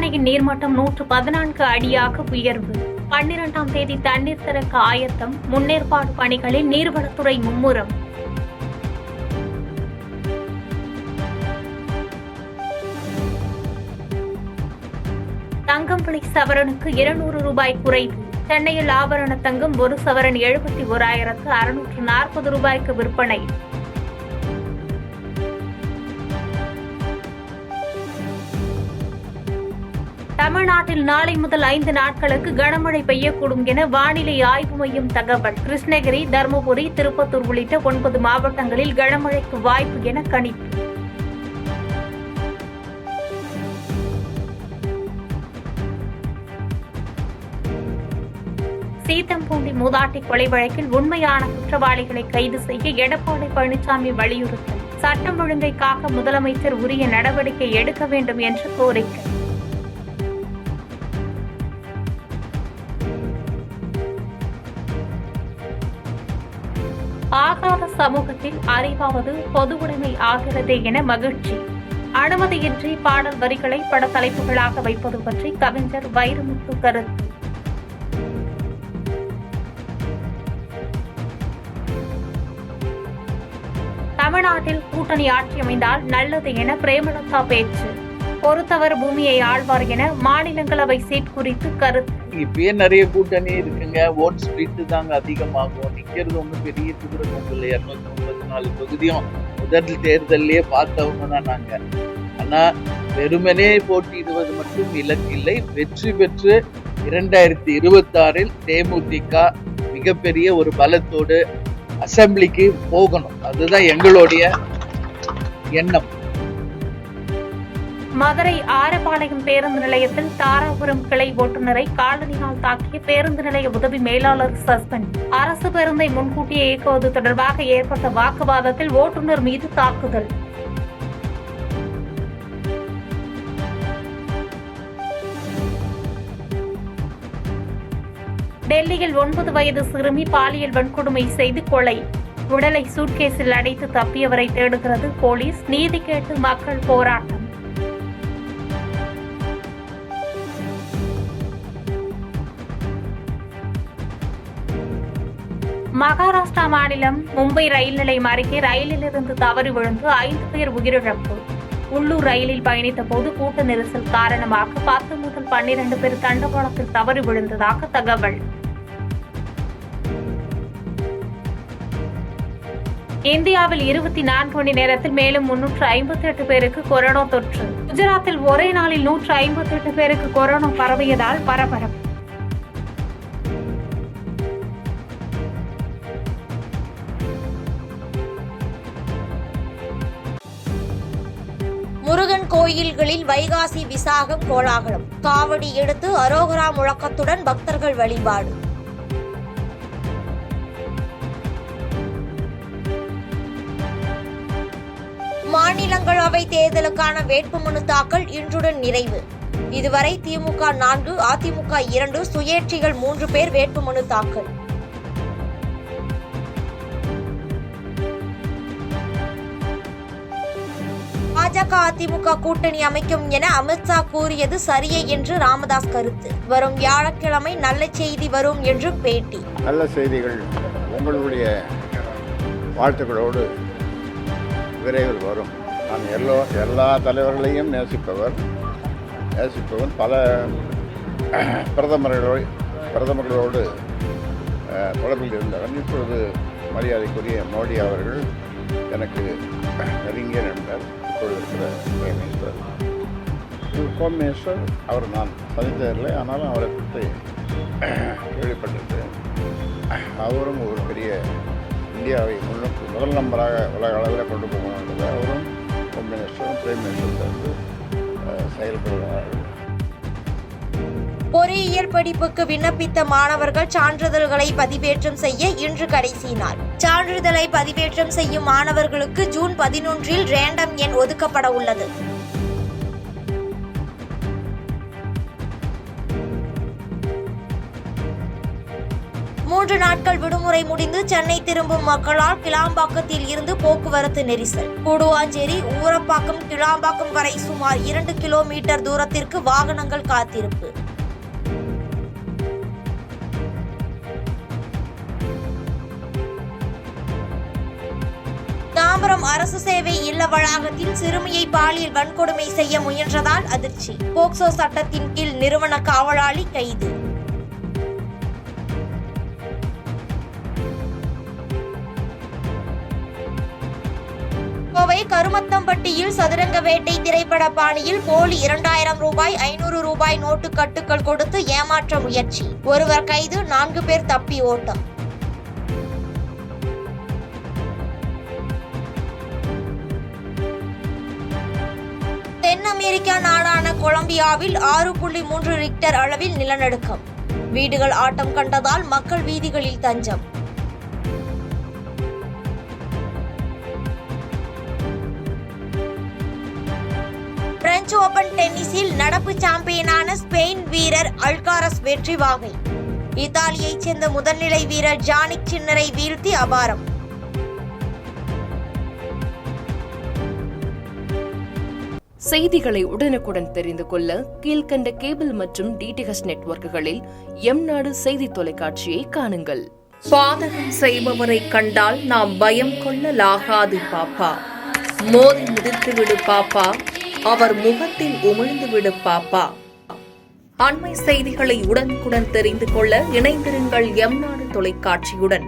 அணையின் நீர்மட்டம் 114 அடியாக உயர்வு. 12ஆம் தேதி தண்ணீர் திறக்க ஆயத்தம். முன்னேற்பாடு பணிகளில் நீர்வளத்துறை மும்முரம். தங்கம் விலை சவரனுக்கு 200 ரூபாய் குறைவு. சென்னையில் ஆபரண தங்கம் 1 சவரன் 71,640 ரூபாய்க்கு விற்பனை. தமிழ்நாட்டில் நாளை முதல் 5 நாட்களுக்கு கனமழை பெய்யக்கூடும் என வானிலை ஆய்வு மையம் தகவல். கிருஷ்ணகிரி, தருமபுரி, திருப்பத்தூர் உள்ளிட்ட 9 மாவட்டங்களில் கனமழைக்கு வாய்ப்பு என கணிப்பு. சீத்தம்பூண்டி மூதாட்டி கொலை வழக்கில் உண்மையான குற்றவாளிகளை கைது செய்ய எடப்பாடி பழனிசாமி வலியுறுத்தல். சட்டம் ஒழுங்கை காக்க முதலமைச்சர் உரிய நடவடிக்கை எடுக்க வேண்டும் என்று கோரிக்கை. ஆகாத சமூகத்தில் அறிவாவது பொதுவுடைமை ஆகிறதே என மகிழ்ச்சி. அனுமதியின்றி பாடல் வரிகளை பட தலைப்புகளாக வைப்பது பற்றி கவிஞர் வைரமுத்து கருத்து. தமிழ்நாட்டில் கூட்டணி ஆட்சி அமைந்தால் நல்லது என பிரேமலதா பேச்சு. பொறுத்தவர் பூமியை ஆழ்வார் என மாநிலங்களவை சீட் குறித்து கருத்து. இப்பயே நிறைய கூட்டணி இருக்குங்க. ஓட் ஸ்பிளிட் தாங்க அதிகமாகும். நிக்கிறது ஒன்றும் பெரிய தூரம் இல்லை. 234 தொகுதியும் முதல் தேர்தலே பார்த்தவங்க தான் நாங்க. ஆனா வெறுமனே போட்டியிடுவது மட்டும் இலக்கில்லை. வெற்றி பெற்று 2026 தேமுதிக மிகப்பெரிய ஒரு பலத்தோடு அசெம்பிளிக்கு போகணும். அதுதான் எங்களுடைய எண்ணம். மதுரை ஆரப்பாளையம் பேருந்து நிலையத்தில் தாராபுரம் கிளை ஓட்டுநரை காலணியால் தாக்கிய பேருந்து நிலைய உதவி மேலாளர் சஸ்பெண்ட். அரசு பேருந்தை முன்கூட்டியே இயக்குவது தொடர்பாக ஏற்பட்ட வாக்குவாதத்தில் ஓட்டுநர் மீது தாக்குதல். டெல்லியில் 9 வயது சிறுமி பாலியல் வன்கொடுமை செய்து கொலை. உடலை சூட்கேஸில் அடைத்து தப்பியவரை தேடுகிறது போலீஸ். நீதி கேட்டு மக்கள் போராட்டம். மகாராஷ்டிரா மாநிலம் மும்பை ரயில் நிலையம் அருகே ரயிலிலிருந்து தவறி விழுந்து 5 பேர் உயிரிழப்பு. உள்ளூர் ரயிலில் பயணித்த போது கூட்ட நெரிசல் காரணமாக 10 முதல் 12 பேர் தண்டவாளத்தில் தவறி விழுந்ததாக தகவல். இந்தியாவில் 24 மணி நேரத்தில் மேலும் 358 பேருக்கு கொரோனா தொற்று. குஜராத்தில் ஒரே நாளில் 158 பேருக்கு கொரோனா பரவியதால் பரபரப்பு. முருகன் கோயில்களில் வைகாசி விசாகம் கோலாகலம். காவடி எடுத்து அரோகரா முழக்கத்துடன் பக்தர்கள் வழிபாடு. மாநிலங்களவை தேர்தலுக்கான வேட்புமனு தாக்கல் இன்றுடன் நிறைவு. இதுவரை திமுக 4, அதிமுக 2, சுயேட்சைகள் 3 பேர் வேட்புமனு தாக்கல். பாஜக அதிமுக கூட்டணி அமைக்கும் என அமித்ஷா கூறியது சரியே என்று ராமதாஸ் கருத்து. வரும் வியாழக்கிழமை நல்ல செய்தி வரும் என்று பேட்டி. நல்ல செய்திகள் உங்களுடைய வாழ்த்துக்களோடு விரைவில் வரும். நான் எல்லா தலைவர்களையும் நேசிப்பவன். பல பிரதமர்களோடு தொடர்பில் இருந்தவன். இப்பொழுது மரியாதைக்குரிய மோடி அவர்கள் எனக்கு நெருங்கிய நண்பர். இப்பொழுது இருக்கிற ஹோம் மினிஸ்டர் அவர் நான் சந்தித்ததில்லை, ஆனாலும் அவரை பற்றி கேள்விப்பட்டிருக்கேன். அவரும் ஒரு பெரிய இந்தியாவை முதல் நம்பராக உலக அளவில் கொண்டு போகணும் என்பதை அவரும் ஹோம் மினிஸ்டரும் பிரைம் மினிஸ்டரும் சேர்ந்து செயல்படுகிறார்கள். பொறியியல் படிப்புக்கு விண்ணப்பித்த மாணவர்கள் சான்றிதழ்களை பதிவேற்றம் செய்ய இன்று கடைசி நாள். சான்றிதழை பதிவேற்றம் செய்யும் மாணவர்களுக்கு ஜூன் 11 ரேண்டம் எண் ஒதுக்கப்பட உள்ளது. 3 நாட்கள் விடுமுறை முடிந்து சென்னை திரும்பும் மக்களால் கிளாம்பாக்கத்தில் இருந்து போக்குவரத்து நெரிசல். கூடுவாஞ்சேரி, ஊரப்பாக்கம், கிளாம்பாக்கம் வரை சுமார் 2 கிலோமீட்டர் தூரத்திற்கு வாகனங்கள் காத்திருப்பு. தாம்பரம் அரசு சேவை இல்ல வளாகத்தில் சிறுமியை பாலியல் வன்கொடுமை செய்ய முயன்றதால் அதிர்ச்சி. போக்சோ சட்டத்தின் கீழ் நிறுவன காவலாளி கைது. கோவை கருமத்தம்பட்டியில் சதுரங்க வேட்டை திரைப்பட பாணியில் போலி 2000 ரூபாய் 500 ரூபாய் நோட்டு கட்டுகள் கொடுத்து ஏமாற்ற முயற்சி. ஒருவர் கைது, 4 பேர் தப்பி ஓட்டம். தென் அமெரிக்கா நாடான கொலம்பியாவில் 6.3 ரிக்டர் அளவில் நிலநடுக்கம். வீடுகள் ஆட்டம் கண்டதால் மக்கள் வீதிகளில் தஞ்சம். பிரெஞ்சு ஓபன் டென்னிஸில் நடப்பு சாம்பியனான ஸ்பெயின் வீரர் அல்காரஸ் வெற்றி வாகை. இத்தாலியைச் சேர்ந்த முதல்நிலை வீரர் ஜானிக் சின்னரை வீழ்த்தி அபாரம். செய்திகளை உடனுக்குடன் தெரிந்து கொள்ள கீழ்கண்ட கேபிள் மற்றும் டிடிஎச் நெட்வொர்க்குகளில் எம்நாடு செய்தி தொலைக்காட்சியை காணுங்கள். பாதகம் செய்பவரை கண்டால் நாம் பயம் கொள்ளலாகாது பாப்பா. மோதி மிதித்து விடு பாப்பா, அவர் முகத்தில் உமிழ்ந்து விடு பாப்பா. அண்மை செய்திகளை உடனுக்குடன் தெரிந்து கொள்ள இணைந்திருங்கள் எம்நாடு தொலைக்காட்சியுடன்.